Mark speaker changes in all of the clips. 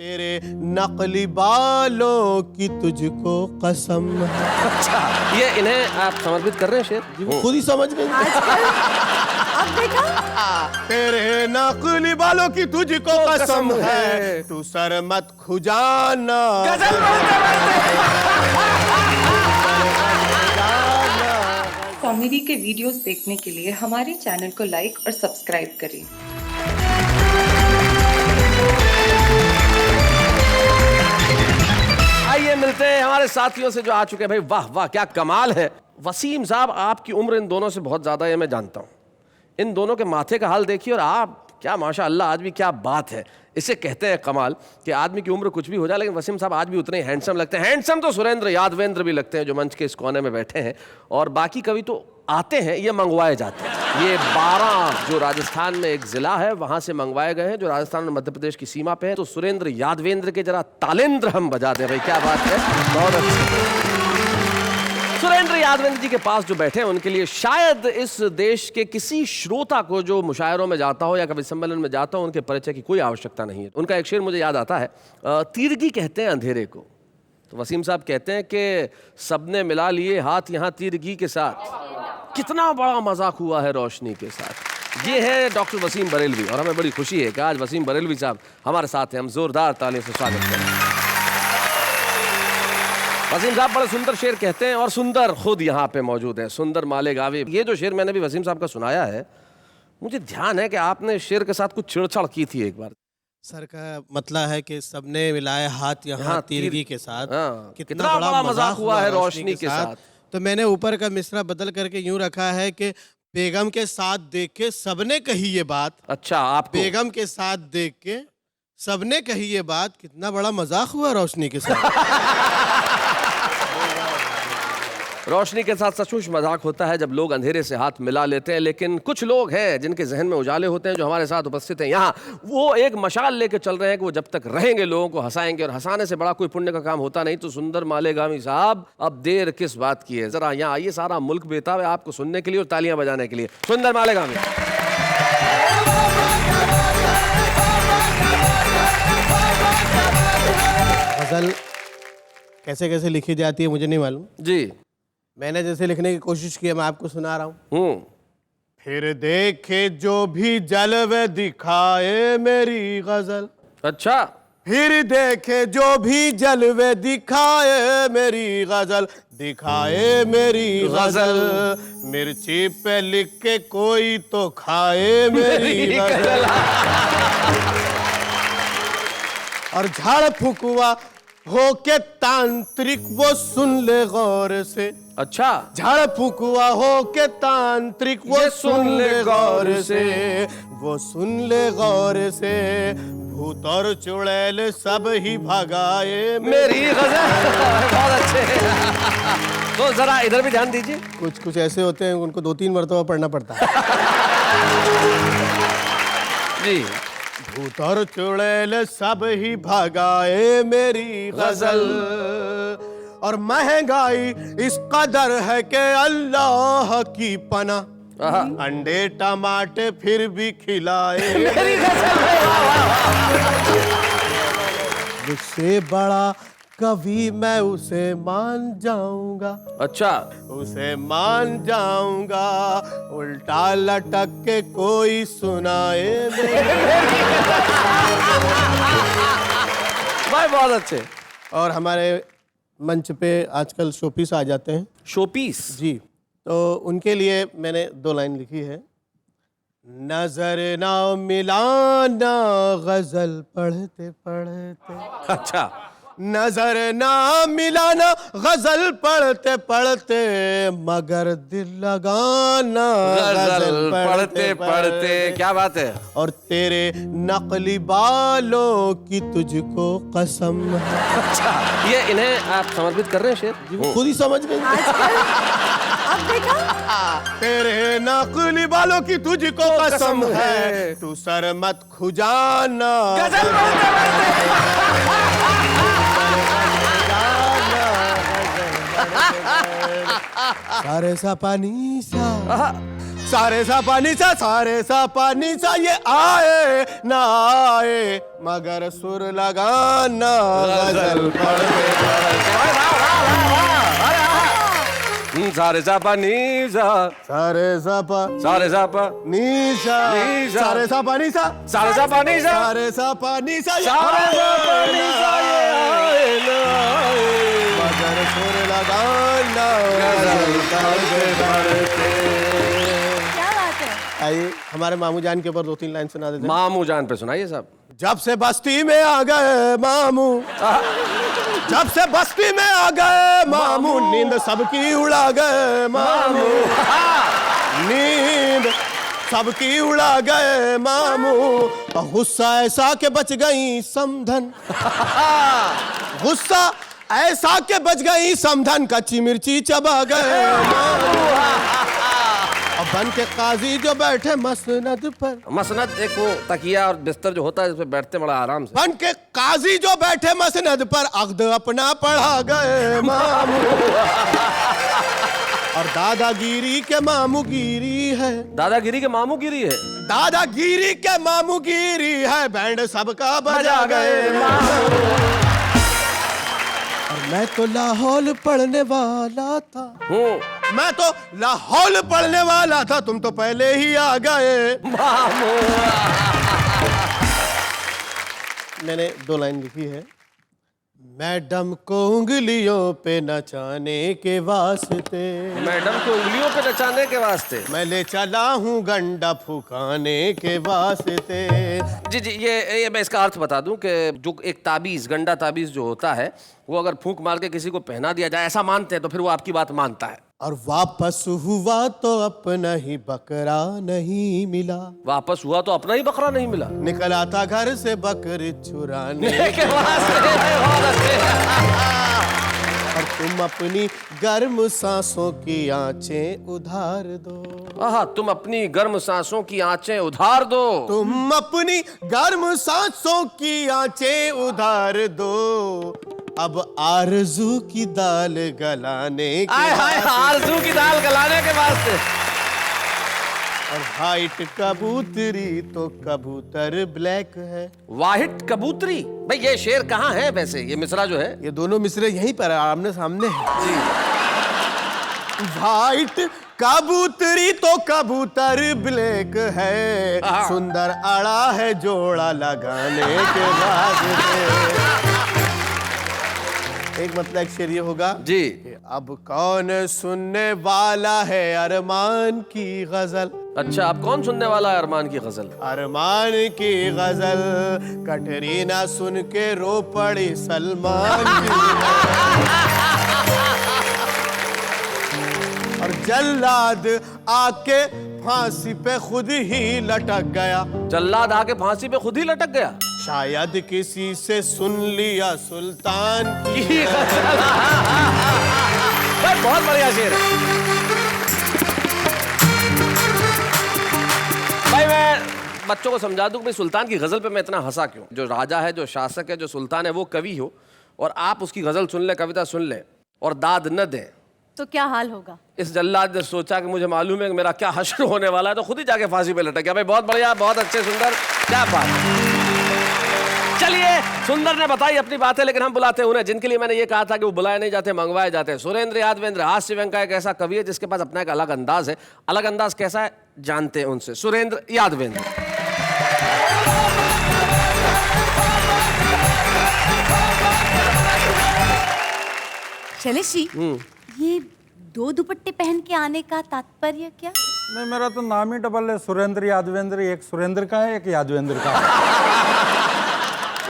Speaker 1: तेरे नकली बालों की तुझको कसम है।
Speaker 2: अच्छा, ये इन्हें आप समर्पित कर रहे हैं शेर?
Speaker 1: जी, वो खुद ही समझ गए।
Speaker 3: अब देखा?
Speaker 1: तेरे नकली बालों की तुझको कसम है, तू सर मत खुजाना।
Speaker 4: कॉमेडी के वीडियोस देखने के लिए हमारे चैनल को लाइक और सब्सक्राइब करें।
Speaker 2: आइए मिलते हैं हमारे साथियों से जो आ चुके हैं। भाई वाह वाह, क्या कमाल है। वसीम साहब, आपकी उम्र इन दोनों से बहुत ज्यादा है, मैं जानता हूं। इन दोनों के माथे का हाल देखिए और आप, क्या माशाअल्लाह, आज भी क्या बात है। इसे कहते हैं कमाल कि आदमी की उम्र कुछ भी हो जाए, लेकिन वसीम साहब आज भी उतने ही हैंडसम लगते हैं। हैंडसम तो सुरेंद्र यादवेंद्र भी लगते हैं, जो मंच के इस कोने में बैठे हैं। और बाकी कवि तो आते हैं, ये मंगवाए जाते हैं। ये 12 जो राजस्थान में एक जिला है, वहां से मंगवाए गए हैं, जो राजस्थान और मध्य प्रदेश की सीमा पे है। तो सुरेंद्र यादवेंद्र के जरा तालेंद्र हम बजा दें। भाई क्या बात है, बहुत अच्छी। सुरेंद्र यादवेंद्र जी के पास जो बैठे हैं, उनके लिए शायद इस देश के किसी श्रोता को जो मुशायरों में जाता हो या कवि सम्मेलन में जाता हो, उनके परिचय की कोई आवश्यकता नहीं है। उनका एक शेर मुझे याद आता है, तीरगी कहते हैं अंधेरे को। तो वसीम साहब कहते हैं कि सबने मिला लिए हाथ यहाँ तीरगी के साथ, कितना बड़ा मजाक हुआ है रोशनी के साथ। ये है डॉक्टर वसीम बरेलवी, और हमें बड़ी खुशी है कि आज वसीम बरेलवी साहब हमारे साथ हैं। हम जोरदार तालियों से स्वागत करें। वसीम साहब बड़े सुंदर शेर कहते हैं, और सुंदर खुद यहाँ पे मौजूद है, सुंदर मालेगावी। ये जो शेर मैंने भी वसीम साहब का सुनाया है, मुझे ध्यान है कि आपने शेर के साथ कुछ छेड़छाड़ की थी एक बार।
Speaker 1: सर का मतलब है कि सबने मिलाए हाथ यहाँ तीरगी के साथ,
Speaker 2: कितना बड़ा मजाक हुआ है रोशनी के साथ।
Speaker 1: तो मैंने ऊपर का मिसरा बदल करके यूं रखा है कि बेगम के साथ देख के सबने कही ये बात।
Speaker 2: अच्छा, आप
Speaker 1: बेगम के साथ देख के सबने कही ये बात, कितना बड़ा मजाक हुआ रोशनी के साथ।
Speaker 2: रोशनी के साथ सचमुच मजाक होता है जब लोग अंधेरे से हाथ मिला लेते हैं। लेकिन कुछ लोग हैं जिनके जहन में उजाले होते हैं, जो हमारे साथ उपस्थित हैं यहाँ। वो एक मशाल लेके चल रहे हैं कि वो जब तक रहेंगे लोगों को हंसाएंगे, और हंसाने से बड़ा कोई पुण्य का काम होता नहीं। तो सुंदर मालेगामी साहब, अब देर किस बात की है, जरा यहाँ आइए। सारा मुल्क बेताब है आपको सुनने के लिए और तालियां बजाने के लिए। सुंदर मालेगामी।
Speaker 1: गजल कैसे कैसे लिखी जाती है मुझे नहीं मालूम
Speaker 2: जी,
Speaker 1: मैंने जैसे लिखने की कोशिश की है, मैं आपको सुना रहा हूँ। फिर देखे जो भी जलवे दिखाए मेरी गजल।
Speaker 2: अच्छा,
Speaker 1: फिर देखे जो भी जलवे दिखाए मेरी गजल, दिखाए मेरी गजल। मिर्ची पे लिख के कोई तो खाए मेरी गजल। और झाड़ फुकवा हो के तांत्रिक वो सुन ले गौर से।
Speaker 2: अच्छा,
Speaker 1: झाड़ फुकवा हो के तांत्रिक वो सुन ले गौर से, वो सुन ले गौर से। भूत और चुड़ैल सब ही भगाए
Speaker 2: मेरी गजल। बहुत अच्छे। तो जरा इधर भी ध्यान दीजिए।
Speaker 1: कुछ कुछ ऐसे होते हैं, उनको 2-3 मरतबा पढ़ना पड़ता है।
Speaker 2: जी,
Speaker 1: भूत और चुड़ैल सब ही भगाए मेरी गजल। और महंगाई इस कदर है कि अल्लाह की पना, अंडे टमाटे फिर भी खिलाए
Speaker 2: मेरी गजल।
Speaker 1: मुझसे बड़ा कभी मैं उसे मान जाऊंगा।
Speaker 2: अच्छा,
Speaker 1: उसे मान जाऊंगा, उल्टा लटक के कोई सुनाए
Speaker 2: भाई बहुत अच्छे।
Speaker 1: और हमारे मंच पे आजकल शोपीस आ जाते हैं।
Speaker 2: शोपीस
Speaker 1: जी, तो उनके लिए मैंने 2 लाइन लिखी है। नजर ना मिलाना गजल पढ़ते पढ़ते।
Speaker 2: अच्छा,
Speaker 1: नजर ना मिलाना गजल पढ़ते पढ़ते, मगर दिल लगाना
Speaker 2: गजल पढ़ते पढ़ते। क्या बात है।
Speaker 1: और तेरे नकली बालों की तुझको कसम है।
Speaker 2: अच्छा, ये इन्हें आप समर्पित कर रहे हैं शेर?
Speaker 1: जी, वो खुद ही समझ गए।
Speaker 3: अब देखा?
Speaker 1: तेरे नकली बालों की तुझको कसम है, तू सर मत खुजाना।
Speaker 2: गजल पढ़ते पढ़ते।
Speaker 1: सारे सा पानी सा, सारे सा पानी सा ये आए ना आए मगर सुर लगाना गजल पढ़ते
Speaker 2: सारे सा पा नी सा
Speaker 1: सारे सा पा
Speaker 2: सारे सा पा
Speaker 1: नीसा
Speaker 2: नीसा।
Speaker 1: सारे सा पानी सा
Speaker 2: सारे सा पा नी सा
Speaker 1: सारे सा पानी सा
Speaker 2: सारे सा पा नी सा ये आए ना आए
Speaker 1: मगर सुर लगाना गजल पढ़ते।
Speaker 3: क्या बात है।
Speaker 1: आइए हमारे मामू जान के ऊपर 2-3 लाइन सुना देते हैं।
Speaker 2: मामू जान पे सुनाइए साहब।
Speaker 1: जब से बस्ती में आ गए मामू जब से बस्ती में आ गए मामू नींद सबकी उड़ा गए मामू नींद सबकी उड़ा गए मामू गुस्सा ऐसा के बच गई समधन गुस्सा ऐसा के बच गई समधन कच्ची मिर्ची चबा गए मामू और बन के काजी जो बैठे मसनद पर
Speaker 2: मसनद एक वो तकिया और बिस्तर जो होता है इस पे बैठते बड़ा आराम से।
Speaker 1: बन के काजी जो बैठे मसनद पर अक़्द अपना पढ़ा गए मामू और दादागिरी के मामू गिरी है
Speaker 2: दादागिरी के मामू गिरी है
Speaker 1: दादागिरी के मामू गिरी है बैंड सबका बजा गए मामू और मैं तो लाहौल पढ़ने वाला था मैं तो लाहौल पढ़ने वाला था तुम तो पहले ही आ गए
Speaker 2: मामू।
Speaker 1: मैंने 2 लाइन लिखी है। मैडम को उंगलियों पे नचाने के वास्ते
Speaker 2: मैडम को उंगलियों पे नचाने के वास्ते
Speaker 1: मैं ले चला हूँ गंडा फुकाने के वास्ते।
Speaker 2: जी जी ये मैं इसका अर्थ बता दूं कि जो एक ताबीज़ गंडा ताबीज़ जो होता है वो अगर फूंक मार के किसी को पहना दिया जाए ऐसा मानते हैं तो फिर वो आपकी बात मानता है।
Speaker 1: और वापस हुआ तो अपना ही बकरा नहीं मिला
Speaker 2: वापस हुआ तो अपना ही बकरा नहीं मिला
Speaker 1: निकला था घर से बकरी चुराने
Speaker 2: के वास्ते बहुत अच्छे।
Speaker 1: और तुम अपनी गर्म सांसों की आंचें उधार दो
Speaker 2: आहा तुम अपनी गर्म सांसों की आंचें उधार दो
Speaker 1: तुम अपनी गर्म सांसों की आंचें उधार दो अब आरज़ू की दाल गलाने के
Speaker 2: आय हाय आरज़ू की दाल गलाने के वास्ते
Speaker 1: और वाइट कबूतरी तो कबूतर ब्लैक है
Speaker 2: वाहिट कबूतरी भाई ये शेर कहाँ है वैसे ये मिसरा जो है
Speaker 1: ये दोनों मिसरे यहीं पर आमने सामने है जी वाइट कबूतरी तो कबूतर ब्लैक है सुंदर अड़ा है जोड़ा लगाने के बाद एक मतलब एक शेर ये होगा
Speaker 2: जी
Speaker 1: कि अब कौन सुनने वाला है अरमान की गजल
Speaker 2: अच्छा अब कौन सुनने वाला है अरमान की गजल
Speaker 1: अरमान की गजल कटरीना सुन के रो पड़ी सलमान की और जल्लाद आके फांसी पे खुद ही लटक गया
Speaker 2: जल्लाद आके फांसी पे खुद ही लटक गया
Speaker 1: शायद किसी से सुन लिया सुल्तान की
Speaker 2: बहुत बढ़िया शेर है भाई मैं बच्चों को समझा दूं कि सुल्तान की गजल पे मैं इतना हंसा क्यों जो राजा है जो शासक है जो सुल्तान है वो कवि हो और आप उसकी गजल सुन ले कविता सुन ले और दाद न दें
Speaker 3: तो क्या हाल होगा।
Speaker 2: इस जल्लाद ने सोचा कि मुझे मालूम है कि मेरा क्या हश्र होने वाला है तो खुद ही जाके फांसी पे लटक गया भाई बहुत बढ़िया बहुत अच्छे सुंदर क्या बात। चलिए सुंदर ने बताई अपनी बातें लेकिन हम बुलाते हैं उन्हें जिनके लिए मैंने ये कहा था कि वो बुलाए नहीं जाते मंगवाए जाते हैं। सुरेंद्र यादवेंद्र हास्य व्यंग का एक ऐसा कवि है जिसके पास अपना एक अलग अंदाज है। अलग अंदाज कैसा है जानते हैं उनसे। सुरेंद्र यादवेंद्र
Speaker 3: शैलेश जी ये 2 दुपट्टे पहन के आने का तात्पर्य क्या।
Speaker 5: नहीं मेरा तो नाम ही डबल है सुरेंद्र यादवेंद्र एक सुरेंद्र का है एक यादवेंद्र का है।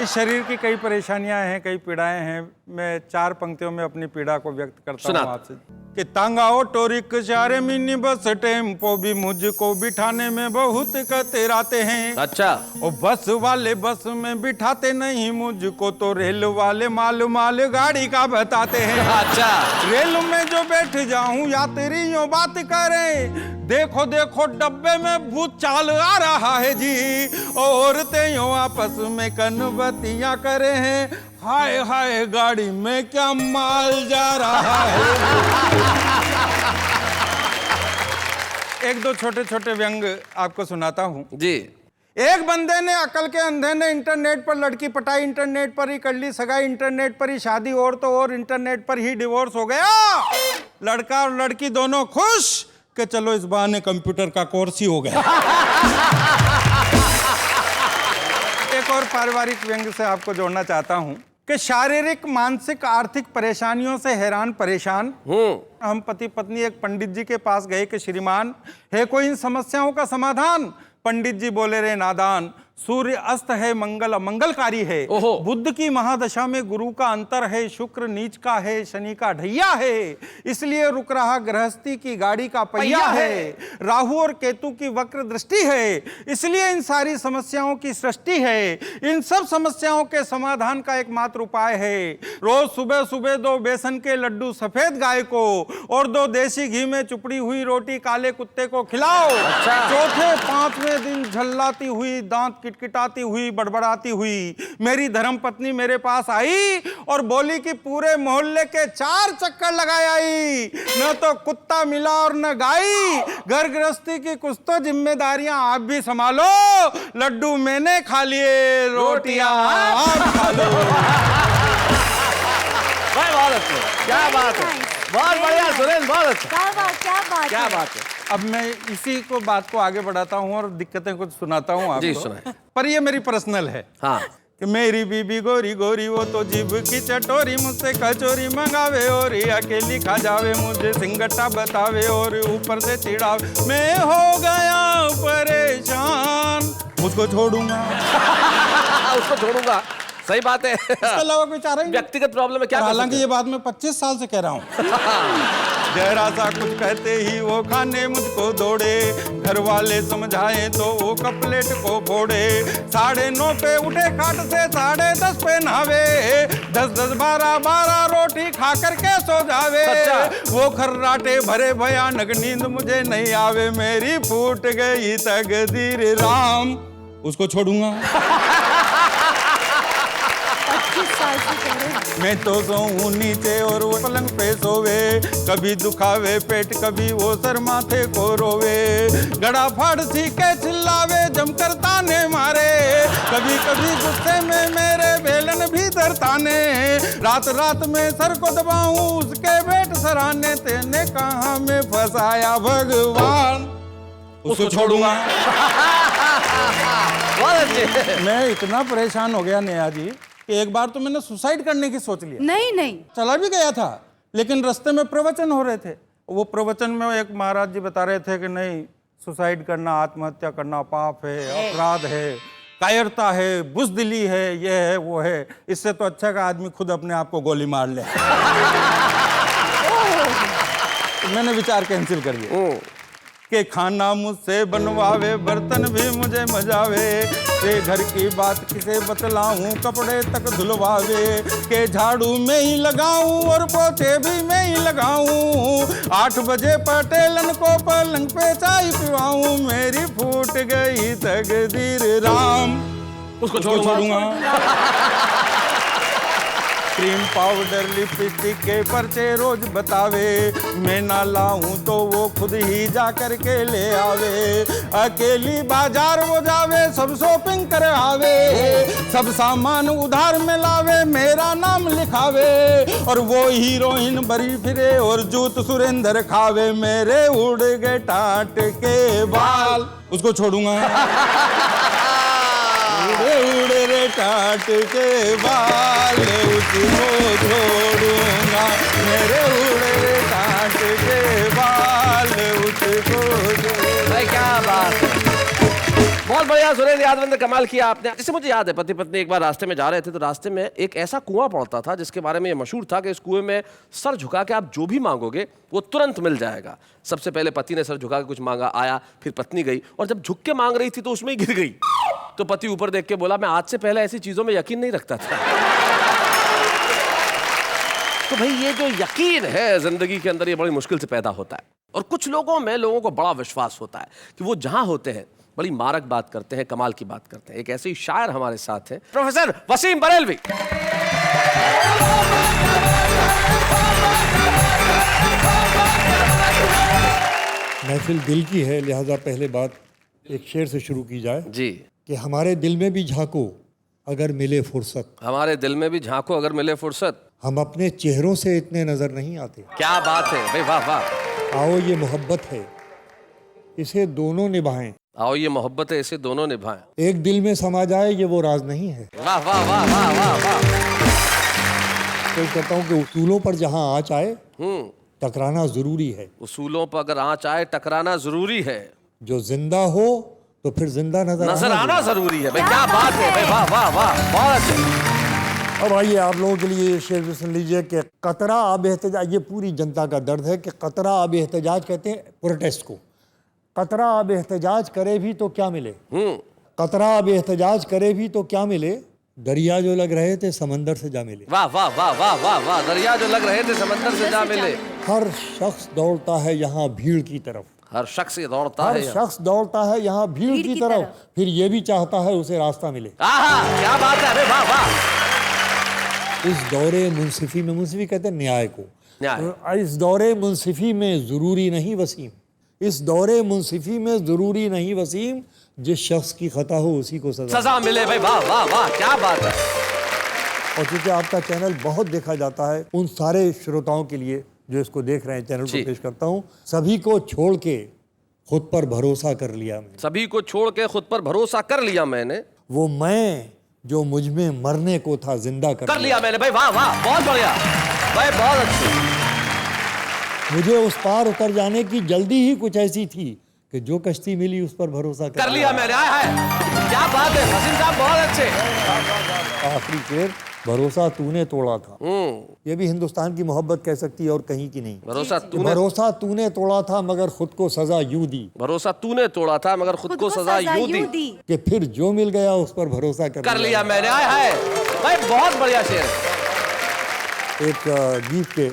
Speaker 5: इस शरीर की कई परेशानियां हैं कई पीड़ाएं हैं मैं 4 पंक्तियों में अपनी पीड़ा को व्यक्त करता हूँ आपसे कि तांगा ऑटो रिक्शा रे मिनी बस टेम्पो भी मुझको बिठाने में बहुत कतराते हैं।
Speaker 2: अच्छा
Speaker 5: और बस वाले बस में बिठाते नहीं मुझको तो रेल वाले माल गाड़ी का बताते हैं।
Speaker 2: अच्छा
Speaker 5: रेल में जो बैठ जाऊं यात्रियों बात करें देखो देखो डब्बे में भूत चाल आ रहा है जी औरतें यूं आपस में कनबतियां करे हैं हाय हाय गाड़ी में क्या माल जा रहा है। एक दो छोटे छोटे व्यंग आपको सुनाता हूँ।
Speaker 2: जी।
Speaker 5: एक बंदे ने अकल के अंधे ने इंटरनेट पर लड़की पटाई, इंटरनेट पर ही कर ली सगाई, इंटरनेट पर ही शादी और तो और इंटरनेट पर ही डिवोर्स हो गया। लड़का और लड़की दोनों खुश कि चलो इस बहाने कंप्यूटर का कोर्स ही हो गया। एक और पारिवारिक व्यंग से आपको जोड़ना चाहता हूं कि शारीरिक, मानसिक, आर्थिक परेशानियों से हैरान परेशान हम पति पत्नी एक पंडित जी के पास गए कि श्रीमान है कोई इन समस्याओं का समाधान। पंडित जी बोले रे नादान, सूर्य अस्त है, मंगल अमंगलकारी है, बुध की महादशा में गुरु का अंतर है, शुक्र नीच का है, शनि का ढैया है, इसलिए रुक रहा गृहस्थी की गाड़ी का पहिया है, राहु और केतु की वक्र दृष्टि है, इसलिए इन सारी समस्याओं की सृष्टि है। इन सब समस्याओं के समाधान का एकमात्र उपाय है, रोज सुबह सुबह 2 बेसन के लड्डू सफेद गाय को और 2 देसी घी में चुपड़ी हुई रोटी काले कुत्ते को खिलाओ। चौथे 5वें दिन झल्लाती हुई, दांत किटकिटाती हुई, बड़बड़ाती हुई मेरी धर्म पत्नी मेरे पास आई और बोली कि पूरे मोहल्ले के 4 चक्कर लगाए आई, न तो कुत्ता मिला और न गाई। घर गृहस्थी की कुछ तो जिम्मेदारियां आप भी संभालो, लड्डू मैंने खा लिए, रोटियां आप खा लो।
Speaker 2: बहुत अच्छे, क्या बात है, बहुत बढ़िया सुरेंद्र, बहुत अच्छा।
Speaker 3: क्या बात
Speaker 2: है।
Speaker 5: अब मैं इसी को बात को आगे बढ़ाता हूँ और दिक्कतें कुछ सुनाता हूँ आपको।
Speaker 2: जी सुनाए।
Speaker 5: पर ये मेरी पर्सनल है।
Speaker 2: हाँ।
Speaker 5: कि मेरी बीबी गोरी गोरी वो तो जीभ की चटोरी, मुझसे कचोरी मंगावे और अकेली खा जावे, मुझे सिंगट्टा बतावे और ऊपर से चिढ़ावे। मैं हो गया परेशान, उसको छोड़ूंगा।
Speaker 2: उसको छोड़ूंगा, सही बात है।
Speaker 5: इसके अलावा कोई चारा ही
Speaker 2: व्यक्तिगत प्रॉब्लम है क्या?
Speaker 5: हालांकि ये बात मैं 25 साल से कह रहा हूँ। जरा सा कुछ कहते ही वो खाने मुझको दौड़े, घर वाले समझाए तो वो कपलेट को फोड़े। 9:30 पे उठे खाट से, 10:30 पे नहावे, 10-10, 12-12 रोटी खा करके सो जावे। वो खर्राटे भरे भयानक नींद मुझे नहीं आवे, मेरी फूट गई तकदीर राम, उसको छोड़ूंगा।
Speaker 3: 25 साल से कह रहे हैं।
Speaker 5: मैं तो सोऊं नीचे और वो पलंग पे सोवे, कभी दुखावे पेट कभी वो सर माथे को रोवे, गड़ा फाड़ सी के चिल्लावे जमकर ताने मारे, कभी कभी गुस्से में मेरे बेलन भी ताने, रात रात में सर को दबाऊं उसके पेट सराहने, तेने कहाँ में फंसाया भगवान, उसको छोड़ूंगा।
Speaker 2: बहुत अच्छे।
Speaker 5: मैं इतना परेशान हो गया नेहा जी कि एक बार तो मैंने सुसाइड करने की सोच लिया।
Speaker 3: नहीं
Speaker 5: चला भी गया था, लेकिन रास्ते में प्रवचन हो रहे थे। वो प्रवचन में एक महाराज जी बता रहे थे कि नहीं, सुसाइड करना, आत्महत्या करना पाप है, अपराध है, कायरता है, बुज़दिली है, ये है वो है, इससे तो अच्छा का आदमी खुद अपने आप को गोली मार ले। तो मैंने विचार कैंसिल कर दिया कि खाना मुझसे बनवावे, बर्तन भी मुझे मजावे, के घर की बात किसे बतलाऊं, कपड़े तक धुलवावे, के झाड़ू में ही लगाऊं और पोछे भी मैं ही लगाऊं, 8 बजे पटेलन को पलंग पे चाय पिवाऊं, मेरी फूट गई तकदीर राम, उसको छोड़ूंगा। क्रीम पाउडर लिपस्टिक के पर्चे रोज बतावे, मैं ना लाऊं तो वो खुद ही जा कर के ले आवे, अकेली बाजार वो जावे, सब शॉपिंग कर आवे, सब सामान उधार में लावे, मेरा नाम लिखावे, और वो हीरोइन बरी फिरे और जूत सुरेंद्र खावे, मेरे उड़ गए टाट के बाल, उसको छोड़ूंगा। उड़े रे टाट के बाल, उसको छोड़ूंगा, मेरे उड़े रे टाट के बाल, उसको छोड़ूंगा।
Speaker 2: क्या बात है, बहुत बढ़िया सुरेंद्र यादव, कमाल किया आपने। जैसे मुझे याद है, पति पत्नी एक बार रास्ते में जा रहे थे, तो रास्ते में एक ऐसा कुआं पड़ता था जिसके बारे में ये मशहूर था कि इस कुएं में सर झुका के आप जो भी मांगोगे वो तुरंत मिल जाएगा। सबसे पहले पति ने सर झुका के कुछ मांगा, आया, फिर पत्नी गई और जब झुक के मांग रही थी तो उसमें ही गिर गई। तो पति ऊपर देख के बोला, मैं आज से पहले ऐसी चीजों में यकीन नहीं रखता था। तो भाई ये जो यकीन है जिंदगी के अंदर, ये बड़ी मुश्किल से पैदा होता है, और कुछ लोगों में लोगों को बड़ा विश्वास होता है कि वो जहां होते हैं बड़ी मारक बात करते हैं, कमाल की बात करते हैं। एक ऐसे ही शायर हमारे साथ हैं, प्रोफेसर वसीम बरेलवी।
Speaker 6: महफिल दिल की है, लिहाजा पहले बात एक शेर से शुरू की जाए
Speaker 2: जी।
Speaker 6: कि हमारे दिल में भी झांको अगर मिले फुर्सत,
Speaker 2: हमारे दिल में भी झांको अगर मिले फुर्सत।
Speaker 6: हम अपने चेहरों से इतने नजर नहीं आते।
Speaker 2: क्या बात है भाई, वाह वाह।
Speaker 6: आओ ये मोहब्बत है, इसे दोनों निभाएं।
Speaker 2: आओ ये मोहब्बत है, इसे दोनों निभाएं।
Speaker 6: एक दिल में समा जाए ये वो राज नहीं है।
Speaker 2: वाह वाह वाह वाह वाह वाह।
Speaker 6: तो कहता हूँ कि उसूलों पर जहाँ आँच आए टकराना जरूरी है।
Speaker 2: उसूलों पर अगर आँच आए टकराना जरूरी है।
Speaker 6: जो जिंदा हो तो फिर जिंदा
Speaker 2: नजर आना जरूरी है भाई। क्या बात है भाई, वाह वाह वाह, बहुत अच्छे।
Speaker 6: अब आइए आप लोगों के लिए ये शेर भी सुन लीजिए कि कतरा अब एहतजाज, ये पूरी जनता का दर्द है कि कतरा अब एहतजाज कहते हैं प्रोटेस्ट को। कतरा अब एहतजाज करे भी तो क्या मिले, कतरा अब एहतजाज करे भी तो क्या मिले, दरिया जो लग रहे थे समंदर से जा मिले।
Speaker 2: वाह वाह वाह वाह वाह वाह, दरिया जो लग रहे थे समंदर से जा मिले।
Speaker 6: हर शख्स दौड़ता है यहाँ भीड़ की तरफ,
Speaker 2: हर शख्स ये दौड़ता
Speaker 6: हर
Speaker 2: है।
Speaker 6: शख्स दौड़ता है यहाँ भीड़ की तरफ, फिर ये भी चाहता है उसे रास्ता मिले।
Speaker 2: आहा, क्या बात है अरे वाह वाह।
Speaker 6: इस दौरे मुंसिफी में, मुंसिफी कहते हैं न्याय को,
Speaker 2: न्याय।
Speaker 6: इस दौरे मुंसिफी में जरूरी नहीं वसीम, इस दौरे मुंसिफी में जरूरी नहीं वसीम, जिस शख्स की खता हो उसी को
Speaker 2: सजा मिले भाई। वाह वाह वाह, क्या बात है।
Speaker 6: और क्योंकि आपका चैनल बहुत देखा जाता है, उन सारे श्रोताओं के लिए जो इसको देख रहे हैं चैनल को पेश करता हूँ। सभी को छोड़ के खुद पर भरोसा कर लिया मैंने,
Speaker 2: सभी को छोड़ के खुद पर भरोसा कर लिया मैंने,
Speaker 6: वो मैं जो मुझ में मरने को था जिंदा कर
Speaker 2: लिया मैंने भाई। वाह वाह, बहुत बढ़िया भाई, बहुत अच्छे।
Speaker 6: मुझे उस पार उतर जाने की जल्दी ही कुछ ऐसी थी कि जो कश्ती मिली उस पर भरोसा
Speaker 2: कर लिया मैंने। आया है, क्या बात है वसीम साहब, बहुत अच्छे।
Speaker 6: आखिरी शेर, भरोसा तूने तोड़ा था। ये भी हिंदुस्तान की मोहब्बत कह सकती है और कहीं की नहीं। भरोसा तूने तोड़ा था मगर खुद को सजा यूं दी,
Speaker 2: भरोसा तूने तोड़ा था मगर खुद को सजा यूं दी
Speaker 6: कि फिर जो मिल गया उस पर भरोसा कर
Speaker 2: लिया मैंने। आया है भाई, बहुत बढ़िया शेर।
Speaker 6: एक गीत के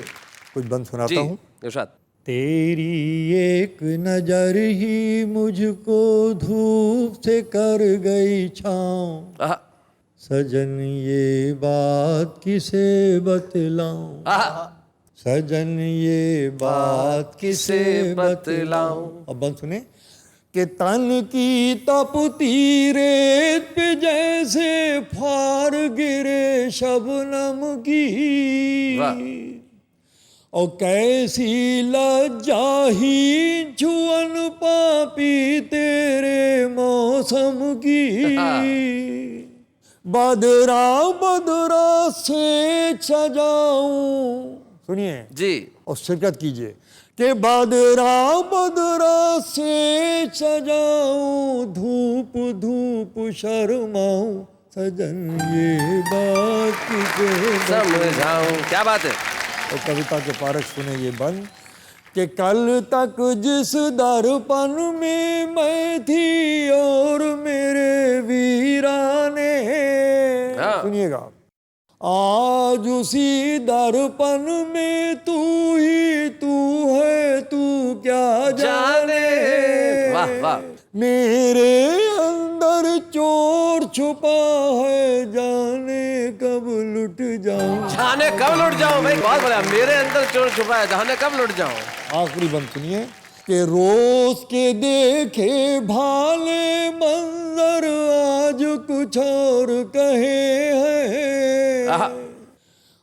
Speaker 6: कुछ बंद सुनाता हूँ।
Speaker 2: इरशाद।
Speaker 6: तेरी एक नजर ही मुझको धूप से कर गई छाँव, सजन ये बात किसे बतलाऊं, सजन ये बात किसे बतलाऊं। अब बंद सुने कि तन की तपती रेत पे जैसे फार गिरे शबनम की, और कैसी लज्जा ही छुअन पापी तेरे मौसम की, बदरा बदरा से सजाऊं। सुनिए जी और शिरकत कीजिए कि बदरा बदरा से सजाऊं, धूप धूप शर्माऊं, सजन ये बात किसे
Speaker 2: समझाऊं। क्या बात है।
Speaker 6: और कविता के पारक सुने ये बंद कि कल तक जिस दर्पण में मैं थी और मेरे वीराने, सुनिएगा, आज उसी दर्पण में तू ही तू है, तू क्या जाने।
Speaker 2: वाह वाह।
Speaker 6: मेरे अंदर चोर छुपा है, जाने कब लुट जाऊं,
Speaker 2: जाने कब लुट जाऊं भाई, बहुत बढ़िया। मेरे अंदर चोर छुपा है, जाने कब लुट जाऊं।
Speaker 6: आखिरी बंद सुनिए कि रोज के देखे भाले मंजर आज कुछ और कहे हैं,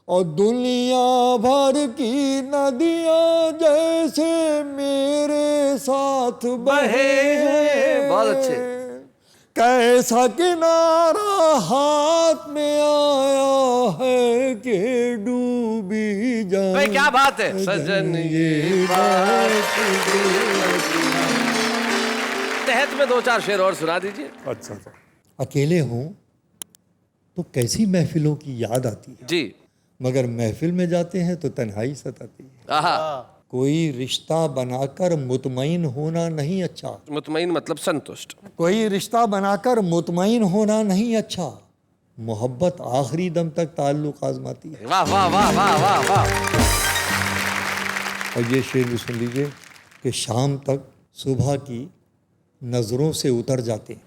Speaker 6: और दुनिया भर की नदियां जैसे मेरे साथ बहे हैं।
Speaker 2: बहुत अच्छे।
Speaker 6: कैसा किनारा हाथ में आया है कि डूबी जाऊं।
Speaker 2: भाई क्या बात है। सजन ये बात तहत में दो चार शेर और सुना दीजिए।
Speaker 6: अच्छा, अकेले हों तो कैसी महफिलों की याद आती है
Speaker 2: जी,
Speaker 6: मगर महफिल में जाते हैं तो तन्हाई सताती है।
Speaker 2: आहा।
Speaker 6: कोई रिश्ता बनाकर मुतमईन होना नहीं अच्छा,
Speaker 2: मुतमईन मतलब संतुष्ट।
Speaker 6: कोई रिश्ता बनाकर मुतमईन होना नहीं अच्छा, मोहब्बत आखिरी दम तक ताल्लुक आजमाती है।
Speaker 2: वाह वाह वाह वाह वाह वाह।
Speaker 6: और ये शेर भी सुन लीजिए कि शाम तक सुबह की नजरों से उतर जाते हैं,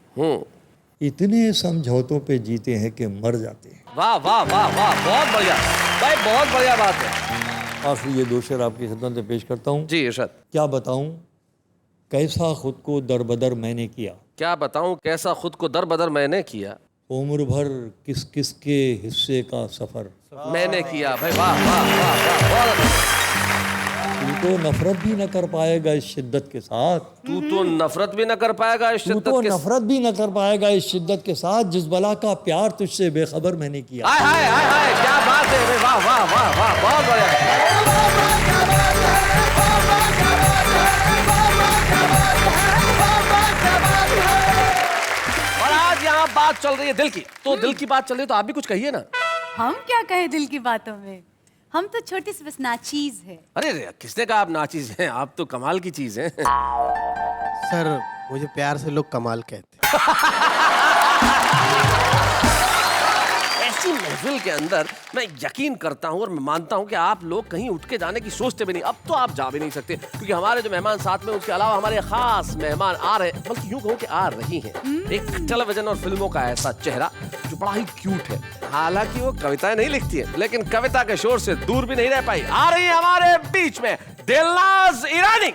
Speaker 6: इतने समझौतों पे जीते हैं कि मर जाते हैं।
Speaker 2: वाह वाह वाह वाह, बहुत बढ़िया भाई, बहुत बढ़िया बात है।
Speaker 6: आखिर ये दो शेर आपकी खिदमत में पेश करता हूँ।
Speaker 2: जी इरशाद।
Speaker 6: क्या बताऊँ कैसा खुद को दरबदर मैंने किया,
Speaker 2: क्या बताऊं कैसा खुद को दर बदर मैंने किया,
Speaker 6: उम्र भर किस किस के हिस्से का सफर,
Speaker 2: मैंने किया। भाई वाह वाह वाह वाह, बहुत अच्छा।
Speaker 6: तू तो नफरत भी न कर पाएगा इस शिद्दत के साथ,
Speaker 2: तू तो नफरत भी न कर पाएगा इस
Speaker 6: तू
Speaker 2: शिद्दत
Speaker 6: तो
Speaker 2: के
Speaker 6: नफरत भी न कर पाएगा इस शिद्दत के साथ जिस बला का प्यार तुझसे बेखबर मैंने किया।
Speaker 2: हाय हाय हाय हाय, क्या बात है भाई, वाह वाह वाह वाह, बहुत बढ़िया। और आज यहाँ बात चल रही है दिल की, तो दिल की बात चल रही है तो आप भी कुछ कहिए ना।
Speaker 3: हम क्या कहें दिल की बातों में, हम तो छोटी सी बस नाचीज है।
Speaker 2: अरे रे, किसने कहा आप नाचीज हैं, आप तो कमाल की चीज हैं।
Speaker 1: सर मुझे प्यार से लोग कमाल कहते हैं।
Speaker 2: ऐसी महफिल के अंदर मैं यकीन करता हूं और मैं मानता हूं कि आप लोग कहीं उठ के जाने की सोचते भी नहीं। अब तो आप जा भी नहीं सकते क्योंकि हमारे जो मेहमान साथ में, उसके अलावा हमारे खास मेहमान आ रहे हैं, बल्कि यूं कहूं कि आ रही हैं। एक टेलीविजन और फिल्मों का ऐसा चेहरा जो बड़ा ही क्यूट है। हालांकि वो कविताएं नहीं लिखती है, लेकिन कविता के शोर से दूर भी नहीं रह पाई। आ रही है हमारे बीच में दिलनाज ईरानी।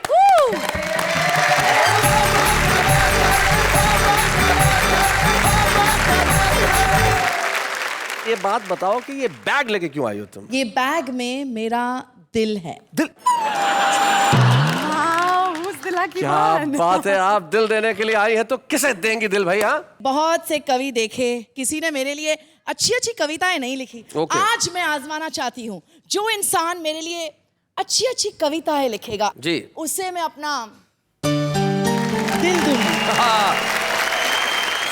Speaker 2: ये बात बताओ कि ये बैग लेके क्यों आई हो तुम?
Speaker 7: ये बैग में मेरा दिल है।
Speaker 2: दिल,
Speaker 3: उस दिला की
Speaker 2: क्या बात है, आप दिल देने के लिए आई हैं तो किसे देंगी दिल भाई? हाँ,
Speaker 7: बहुत से कवि देखे, किसी ने मेरे लिए अच्छी अच्छी कविताएं नहीं लिखी।
Speaker 2: Okay.
Speaker 7: आज मैं आजमाना चाहती हूँ, जो इंसान मेरे लिए अच्छी अच्छी कविताएं लिखेगा
Speaker 2: जी,
Speaker 7: उसे मैं अपना दिल दूंगी।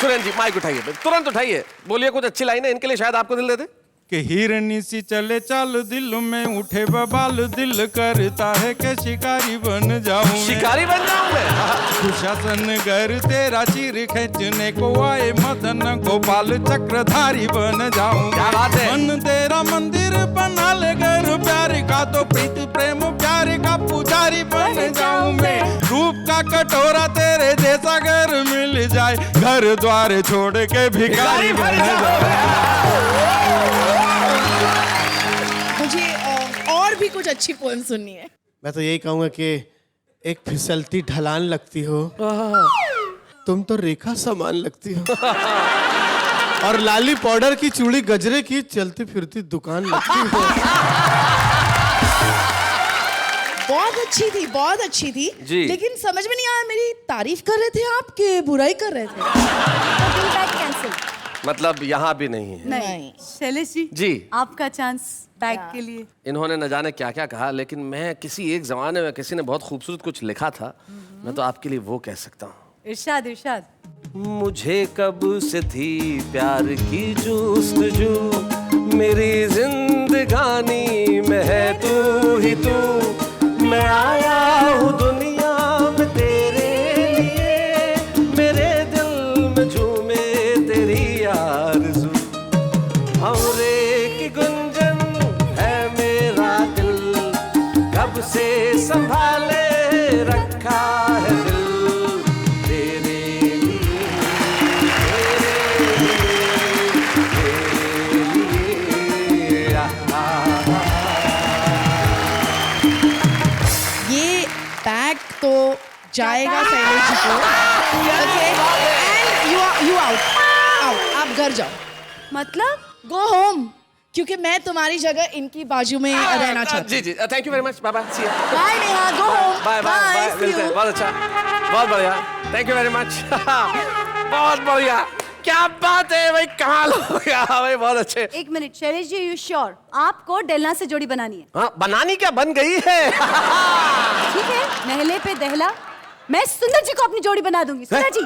Speaker 2: सुरेंद्र जी माइक उठाइए, तुरंत उठाइए, बोलिए कुछ अच्छी लाइन है, इनके लिए शायद आपको दिल दे दे।
Speaker 5: कि हिरनी सी चले चाल दिल में उठे बबाल, दिल करता है कि शिकारी बन जाऊं मैं।
Speaker 2: शिकारी बन जाऊं मैं?
Speaker 5: दुशासन घर तेरा चीर खींचने को आए, मदन गोपाल चक्रधारी बन जाऊं।
Speaker 2: क्या बात है।
Speaker 5: मन तेरा मंदिर बना ले घर प्यार का, तो प्रीत प्रेम प्यार का पुजारी बन जाऊं मैं। रूप का कटोरा तेरे जैसा घर मिल जाए, घर द्वार छोड़ के भिखारी बन जाऊं।
Speaker 7: मुझे और भी कुछ अच्छी पोएम सुननी है।
Speaker 1: मैं तो यही कहूंगा कि एक फिसलती ढलान लगती हो, तुम तो रेखा समान लगती हो। और लाली पाउडर की चूड़ी गजरे की चलती फिरती दुकान लगती हो।
Speaker 7: बहुत अच्छी थी, बहुत अच्छी थी
Speaker 2: जी।
Speaker 7: लेकिन समझ में नहीं आया, मेरी तारीफ कर रहे थे आप कि बुराई कर रहे थे?
Speaker 3: दिल बैग कैंसिल।
Speaker 2: मतलब यहाँ भी नहीं है।
Speaker 3: नहीं शैलेश जी,
Speaker 2: जी।
Speaker 3: आपका चांस बैग के लिए।
Speaker 2: इन्होंने न जाने क्या क्या कहा, लेकिन मैं किसी एक जमाने में किसी ने बहुत खूबसूरत कुछ लिखा था, मैं तो आपके लिए वो कह सकता हूँ।
Speaker 3: इरशाद इरशाद।
Speaker 2: मुझे कब से थी प्यार की जुस्तजू, मेरी जिंदगानी में है तू ही तू। मैं आया हूँ दुनिया में तेरे लिए, मेरे दिल में झूमे तेरी आरज़ू। हमरे की गुंजन है मेरा दिल, कब से संभाले रखा है दिल तेरे लिए, तेरे लिए।
Speaker 7: ये बैग तो जाएगा शैलेश जी को। ओके, एंड यू आउट, आप घर जाओ,
Speaker 3: मतलब
Speaker 7: गो होम, क्योंकि मैं तुम्हारी जगह इनकी बाजू में रहना चाहती
Speaker 2: जी जी, thank you very much, bye bye, see you,
Speaker 7: bye Neha, go home,
Speaker 2: bye bye bye, मिलते हैं, बहुत अच्छा, बहुत बढ़िया, थैंक यू वेरी मच। बहुत बढ़िया, क्या बात है भाई, कमाल हो गया भाई, बहुत अच्छे।
Speaker 3: एक minute Shailesh ji, you sure आपको डेलना से जोड़ी बनानी है?
Speaker 2: हाँ, बनानी क्या, बन गई है।
Speaker 3: ठीक है, महले पे दहला, मैं सुंदर जी को अपनी जोड़ी बना दूंगी। सुंदर जी,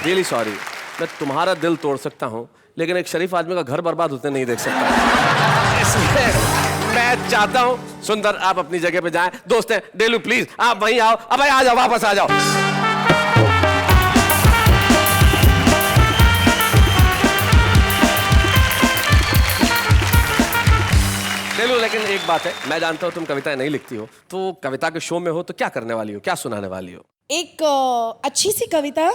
Speaker 2: रियली सॉरी, मैं तुम्हारा दिल तोड़ सकता हूँ लेकिन एक शरीफ आदमी का घर बर्बाद होते नहीं देख सकता। इसलिए मैं चाहता हूँ सुंदर आप अपनी जगह पे जाएं। दोस्त हैं डेलू, प्लीज आप वहीं आओ। अब भाई आ जाओ, वापस आ जाओ। डेलू, लेकिन एक बात है, मैं जानता हूँ तुम कविताएं नहीं लिखती हो, तो कविता के शो में हो तो क्या करने वाली हो, क्या सुनाने वाली हो?
Speaker 7: एक अच्छी सी कविता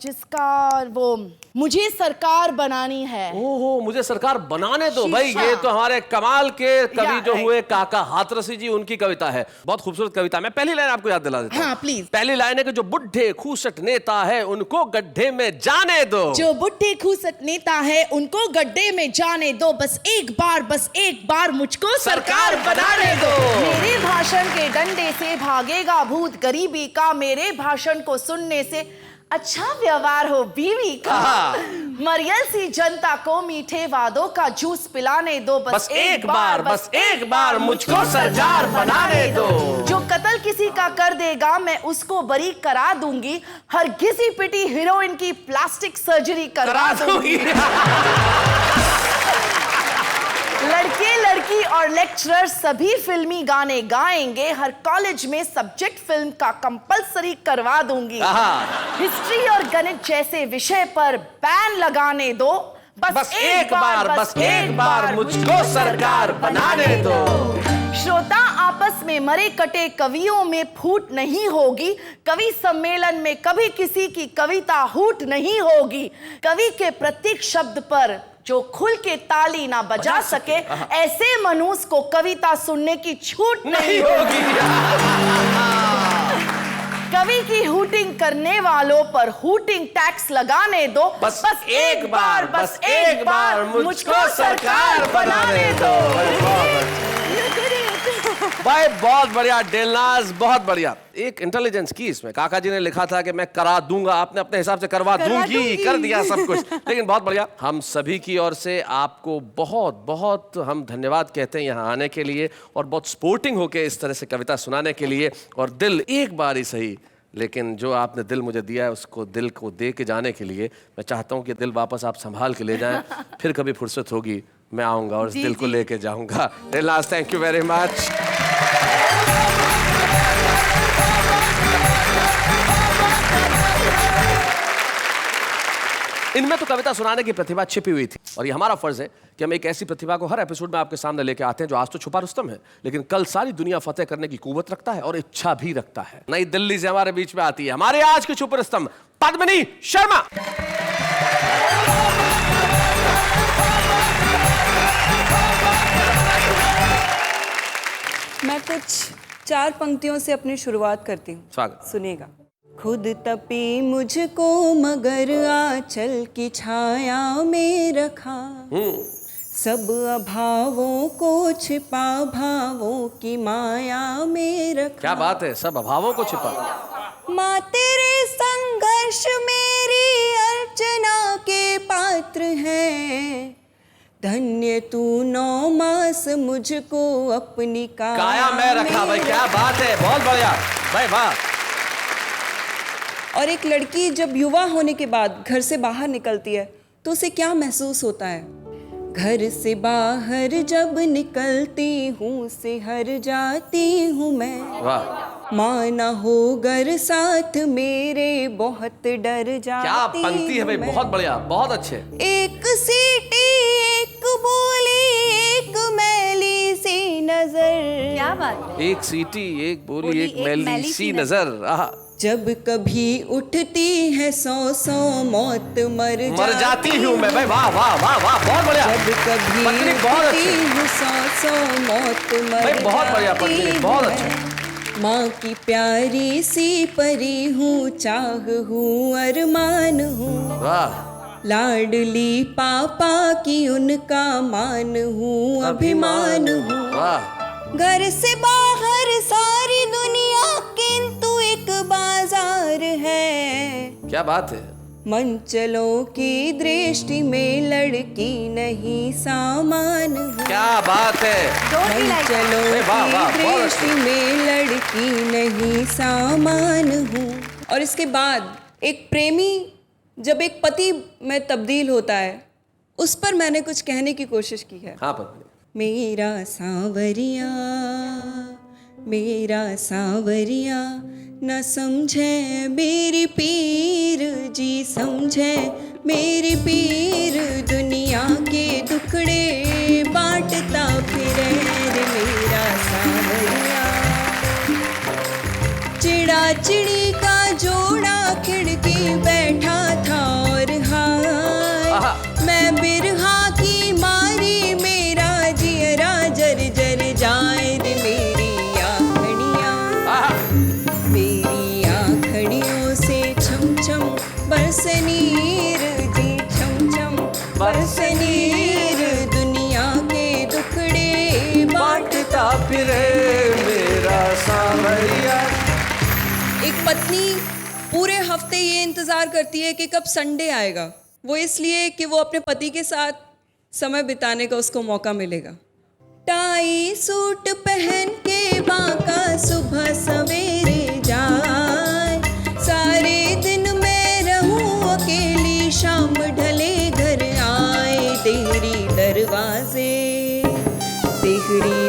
Speaker 7: जिसका वो मुझे सरकार बनानी है।
Speaker 2: ओहो, मुझे सरकार बनाने दो भाई।
Speaker 7: शीशा।
Speaker 2: ये तो हमारे कमाल के कवि
Speaker 7: या,
Speaker 2: जो
Speaker 7: right.
Speaker 2: हुए काका हाथरसी जी, उनकी कविता है। बहुत खूबसूरत कविता। मैं पहली लाइन आपको याद दिला देता हूं।
Speaker 7: हाँ, please.
Speaker 2: पहली लाइन है कि जो बुढ़े खूसट नेता है उनको गड्ढे में जाने दो।
Speaker 7: जो बुढ़े खूसट नेता है उनको गड्ढे में जाने दो, बस एक बार मुझको सरकार बनाने दो। मेरे भाषण के डंडे से भागेगा भूत गरीबी का, मेरे भाषण को सुनने से अच्छा व्यवहार हो बीवी का। मरियल सी जनता को मीठे वादों का जूस पिलाने दो, बस एक बार मुझको सरकार बनाने दो। जो कत्ल किसी का कर देगा मैं उसको बरी करा दूंगी, हर घिसी पिटी हीरोइन की प्लास्टिक सर्जरी करा दूंगी। लड़के लड़की और लेक्चरर सभी फिल्मी गाने गाएंगे, हर कॉलेज में सब्जेक्ट फिल्म का कंपलसरी करवा दूंगी। हिस्ट्री और गणित जैसे विषय पर बैन लगाने दो, बस एक बार मुझको सरकार बनाने दो। श्रोता आपस में मरे कटे कवियों में फूट नहीं होगी, कवि सम्मेलन में कभी किसी की कविता हूट नहीं होगी। कवि के प्रत्येक शब्द पर जो खुल के ताली ना बजा सके, ऐसे मनुष्य को कविता सुनने की छूट नहीं होगी। कवि की हूटिंग करने वालों पर हूटिंग टैक्स लगाने दो, बस एक बार मुझको सरकार बनाने दो।
Speaker 2: भाई बहुत बढ़िया डेलनाज, बहुत बढ़िया। एक इंटेलिजेंस की इसमें। काका जी ने लिखा था कि मैं करा दूंगा, आपने अपने हिसाब से करवा दूंगी, कर दिया सब कुछ। लेकिन बहुत बढ़िया। हम सभी की ओर से आपको बहुत बहुत हम धन्यवाद कहते हैं यहाँ आने के लिए, और बहुत स्पोर्टिंग होके इस तरह से कविता सुनाने के लिए। और दिल एक बार ही सही, लेकिन जो आपने दिल मुझे दिया है उसको दिल को दे के जाने के लिए मैं चाहता हूँ कि दिल वापस आप संभाल के ले जाएं। फिर कभी फुर्सत होगी मैं आऊँगा और इस दिल को लेके जाऊँगा। Delnaz, thank you very much. इनमें तो कविता सुनाने की प्रतिभा छिपी हुई थी, और ये हमारा फर्ज है कि हम एक ऐसी प्रतिभा को हर एपिसोड में आपके सामने लेके आते हैं जो आज तो छुपा रुस्तम है, लेकिन कल सारी दुनिया फतेह करने की कुव्वत रखता है और इच्छा भी रखता है। नई दिल्ली से हमारे बीच में आती है हमारे आज की छुपा रुस्तम पद्मिनी शर्मा।
Speaker 8: मैं कुछ 4 पंक्तियों से अपनी शुरुआत करती हूँ।
Speaker 2: स्वागत।
Speaker 8: सुनिएगा। खुद तपी मुझको मगर आंचल की छाया में रखा, सब अभावों को छिपा भावों की माया में रखा।
Speaker 2: क्या बात है, सब अभावों को छिपा।
Speaker 8: माँ तेरे संघर्ष मेरी अर्चना के पात्र है, धन्य तू 9 मास मुझको अपनी
Speaker 2: काया में रखा। भाई क्या बात है, बहुत बढ़िया भाई, वाह।
Speaker 8: और एक लड़की जब युवा होने के बाद घर से बाहर निकलती है तो उसे क्या महसूस होता है? घर से बाहर जब निकलती हूँ से हर जाती हूँ मैं,
Speaker 2: वाह।
Speaker 8: माँ ना हो घर साथ मेरे बहुत डर जाती।
Speaker 2: क्या पंक्ति है भाई, बहुत बढ़िया, बहुत अच्छे।
Speaker 8: एक सीटी एक बोली एक मैली सी नजर।
Speaker 3: क्या बात है।
Speaker 2: एक सीटी एक बोली एक मैली सी नजर।
Speaker 8: जब कभी उठती है 100 मौत मर
Speaker 2: जाती हूँ मैं। भाई वाह वाह वाह वाह, बहुत बढ़िया।
Speaker 8: जब कभी
Speaker 2: पत्नी बहुत
Speaker 8: उठती
Speaker 2: अच्छी।
Speaker 8: हूँ 100 मौत मर
Speaker 2: भाई बहुत बढ़िया पत्नी, बहुत
Speaker 8: जाती
Speaker 2: अच्छा।
Speaker 8: हूँ। माँ की प्यारी सी परी हूँ, चाह हूँ अरमान हूँ,
Speaker 2: वाह।
Speaker 8: लाडली पापा की उनका मान हूँ अभिमान हूँ।
Speaker 2: वाह।
Speaker 8: घर से बाहर सारी दुनिया किंतु एक बाजार है।
Speaker 2: क्या बात है।
Speaker 8: मंचलों की दृष्टि में लड़की नहीं सामान हूँ।
Speaker 2: क्या बात है।
Speaker 8: मंचलों की दृष्टि में लड़की नहीं सामान हूँ। और इसके बाद एक प्रेमी जब एक पति में तब्दील होता है, उस पर मैंने कुछ कहने की कोशिश की है।
Speaker 2: हाँ पत्नी।
Speaker 8: मेरा सांवरिया न समझे मेरी पीर जी, समझे मेरी पीर, दुनिया के दुखड़े बांटता फिरे रे मेरा सांवरिया। चिड़ा चिड़ी का पत्नी पूरे हफ्ते ये इंतज़ार करती है कि कब संडे आएगा, वो इसलिए कि वो अपने पति के साथ समय बिताने का उसको मौका मिलेगा। टाई सूट पहन के बाका सुबह सवेरे जाए, सारे दिन मैं रहूं अकेली, शाम ढले घर आए। तेहरी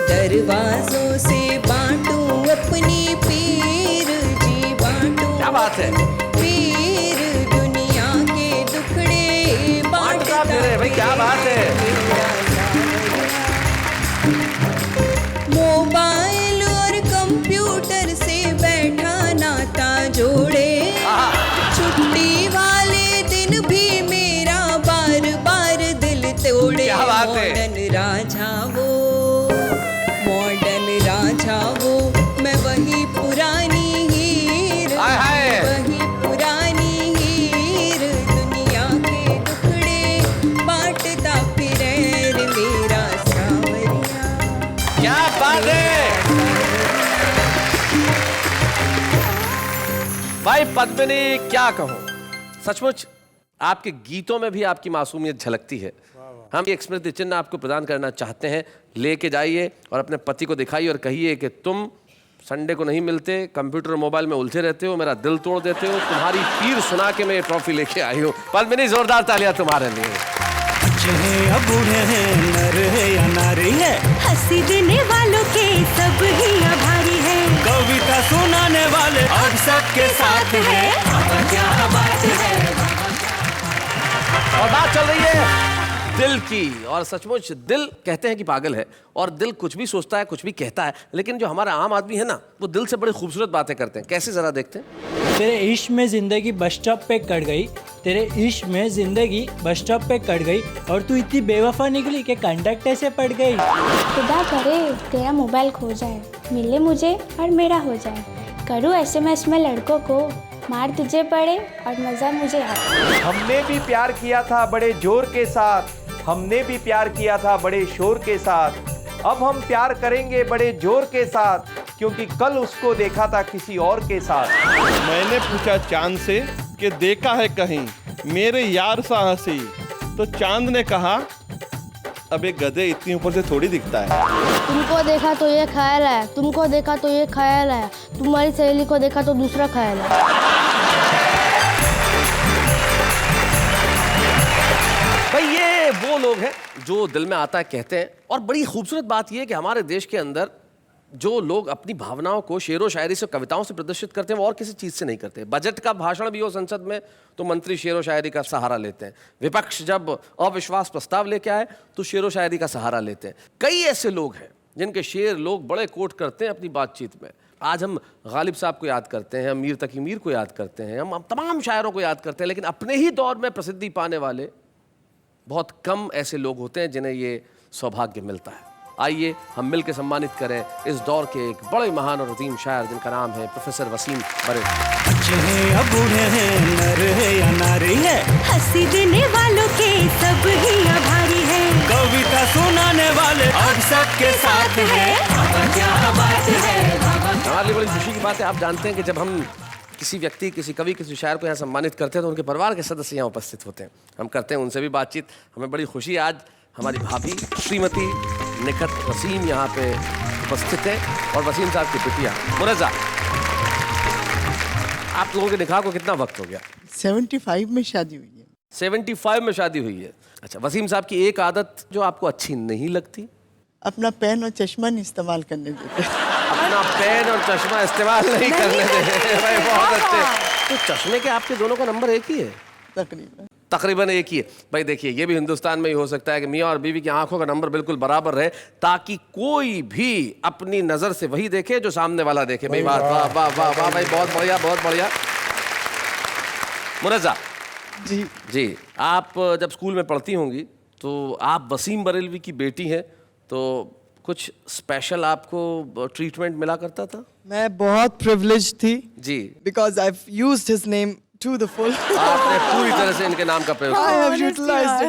Speaker 8: दरवाजों से बांटूं अपनी पीर जी, बांटूं
Speaker 2: क्या बात है,
Speaker 8: पीर दुनिया के दुखड़े बांटता
Speaker 2: फिरे भाई, क्या बात है।
Speaker 8: मोबाइल और कंप्यूटर से बैठा नाता जोड़े, छुट्टी वाले दिन भी मेरा बार बार दिल तोड़े।
Speaker 2: क्या बात है।
Speaker 8: मॉडर्न राजा वो, मैं वही पुरानी हीर, वही पुरानी हीर, दुनिया के टुकड़े बांटता फिरे मेरा सावरिया।
Speaker 2: क्या बात है भाई पद्मिनी, क्या कहूं, सचमुच आपके गीतों में भी आपकी मासूमियत झलकती है। हम एक स्मृति चिन्ह आपको प्रदान करना चाहते हैं, लेके जाइए और अपने पति को दिखाइए और कहिए कि तुम संडे को नहीं मिलते, कंप्यूटर और मोबाइल में उलझे रहते हो, मेरा दिल तोड़ देते हो, तुम्हारी पीर सुना के मैं ये ट्रॉफी लेके आई हूँ। पद्मिनी, जोरदार तालियां तुम्हारे लिए।
Speaker 9: बच्चे हैं या बूढ़े हैं, नर है या नारी है,
Speaker 3: हंसी देने वालों के सब ही आभारी है,
Speaker 9: कविता सुनाने वाले अब सबके साथ है। क्या बात है।
Speaker 2: और बात चल रही है दिल की, और सचमुच दिल कहते हैं कि पागल है, और दिल कुछ भी सोचता है, कुछ भी कहता है, लेकिन जो हमारा आम आदमी है ना, वो दिल से बड़ी खूबसूरत बातें करते हैं। कैसे, जरा देखते हैं।
Speaker 10: तेरे इश्क में जिंदगी बस स्टॉप पे कट गई, तेरे इश्क में जिंदगी बस स्टॉप पे कट गई, और तू इतनी बेवफा निकली कि कंडक्टर से पड़ गई।
Speaker 11: खुदा करे तेरा मोबाइल खो जाए, मिले मुझे और मेरा हो जाए, करूँ SMS में लड़कों को, मार तुझे पड़े और मजा मुझे आए।
Speaker 12: हमने भी प्यार किया था बड़े जोर के साथ, हमने भी प्यार किया था बड़े शोर के साथ, अब हम प्यार करेंगे बड़े जोर के साथ, क्योंकि कल उसको देखा था किसी और के साथ।
Speaker 13: मैंने पूछा चांद से कि देखा है कहीं मेरे यार सा हंसी, तो चांद ने कहा अब एक गधे इतनी ऊपर से थोड़ी दिखता है।
Speaker 11: तुमको देखा तो ये ख्याल है, तुमको देखा तो ये ख्याल है, तुम्हारी सहेली को देखा तो दूसरा ख्याल है।
Speaker 2: भाई ये वो लोग हैं जो दिल में आता है कहते हैं, और बड़ी खूबसूरत बात यह है कि हमारे देश के अंदर जो लोग अपनी भावनाओं को शेरो शायरी से, कविताओं से प्रदर्शित करते हैं, वो और किसी चीज़ से नहीं करते। बजट का भाषण भी हो संसद में तो मंत्री शेरो शायरी का सहारा लेते हैं, विपक्ष जब अविश्वास प्रस्ताव लेके आए तो शेरो शायरी का सहारा लेते हैं। कई ऐसे लोग हैं जिनके शेर लोग बड़े कोट करते हैं अपनी बातचीत में। आज हम गालिब साहब को याद करते हैं, हम मीर तकी मीर को याद करते हैं, हम तमाम शायरों को याद करते हैं, लेकिन अपने ही दौर में प्रसिद्धि पाने वाले बहुत कम ऐसे लोग होते हैं जिन्हें ये सौभाग्य मिलता है। आइए हम मिलकर सम्मानित करें इस दौर के एक बड़े महान और अजीम शायर जिनका नाम है प्रोफेसर वसीम बरेलवी।
Speaker 9: बच्चे हैं या बूढ़े हैं, नर है या नारी है,
Speaker 3: हंसी देने वालों के सब ही आभारी है,
Speaker 9: कविता सुनाने वाले अब सबके साथ है। क्या बात है।
Speaker 2: हमारे लिए बड़ी खुशी की बात है, आप जानते हैं कि जब हम किसी व्यक्ति, किसी कवि, किसी शायर को यहाँ सम्मानित करते हैं तो उनके परिवार के सदस्य यहाँ उपस्थित होते हैं, हम करते हैं उनसे भी बातचीत। हमें बड़ी खुशी, आज हमारी भाभी श्रीमती निखत वसीम यहाँ पे उपस्थित है, और वसीम साहब की बिटिया मुरज़ा। आप लोगों के निकाह को कितना वक्त हो गया?
Speaker 14: 75 में शादी हुई है।
Speaker 2: 75 में शादी हुई है। अच्छा, वसीम साहब की एक आदत जो आपको अच्छी नहीं लगती?
Speaker 14: अपना पेन और चश्मा नहीं इस्तेमाल करने देते।
Speaker 2: अपना पेन और चश्मा इस्तेमाल नहीं करने देते। भाई बहुत अच्छे। तो चश्मे के आपके दोनों का नंबर एक ही है? तकरीबन एक ही है। भाई देखिए, ये भी हिंदुस्तान में ही हो सकता है कि मियाँ और बीवी की आंखों का नंबर बिल्कुल बराबर रहे, ताकि कोई भी अपनी नजर से वही देखे जो सामने वाला देखे। भाई वाह वाह वाह वाह वाह भाई, बहुत बढ़िया बहुत बढ़िया। मुरज़ा
Speaker 14: जी
Speaker 2: जी, आप जब स्कूल में पढ़ती होंगी तो आप वसीम बरेलवी की बेटी हैं, तो कुछ स्पेशल आपको ट्रीटमेंट मिला करता था?
Speaker 14: मैं बहुत प्रिविलेज थी
Speaker 2: जी,
Speaker 14: because I have used his name to the full.
Speaker 2: आपने पूरी तरह से इनके नाम का प्रयोग किया।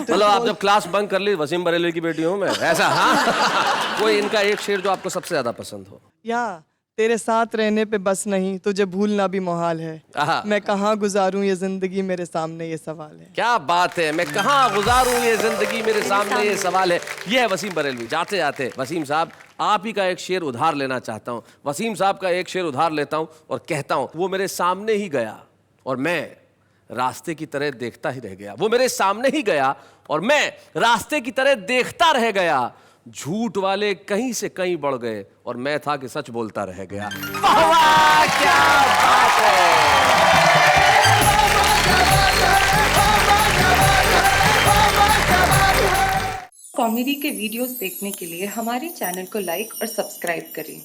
Speaker 2: मतलब आप जब क्लास बंक कर ली, वसीम बरेलवी की बेटी हूँ मैं, ऐसा? हाँ। कोई इनका एक शेर जो आपको सबसे ज्यादा पसंद हो?
Speaker 14: या तेरे साथ रहने पे बस नहीं, तुझे भूलना भी मुहाल है।
Speaker 2: आहा।
Speaker 14: मैं कहाँ गुजारूं ये जिंदगी, मेरे सामने ये सवाल है।
Speaker 2: क्या बात है, मैं कहाँ गुजारूं ये जिंदगी, मेरे सामने ये सवाल है। ये है वसीम बरेलवी। जाते जाते वसीम साहब, आप ही का एक शेर उधार लेना चाहता हूँ। वसीम साहब का एक शेर उधार लेता हूँ और कहता हूँ, वो मेरे सामने ही गया और मैं रास्ते की तरह देखता ही रह गया। वो मेरे सामने ही गया और मैं रास्ते की तरह देखता रह गया। झूठ वाले कहीं से कहीं बढ़ गए और मैं था कि सच बोलता रह गया। वाह वाह, क्या बात है।
Speaker 4: कॉमेडी के वीडियोस देखने के लिए हमारे चैनल को लाइक और सब्सक्राइब करें।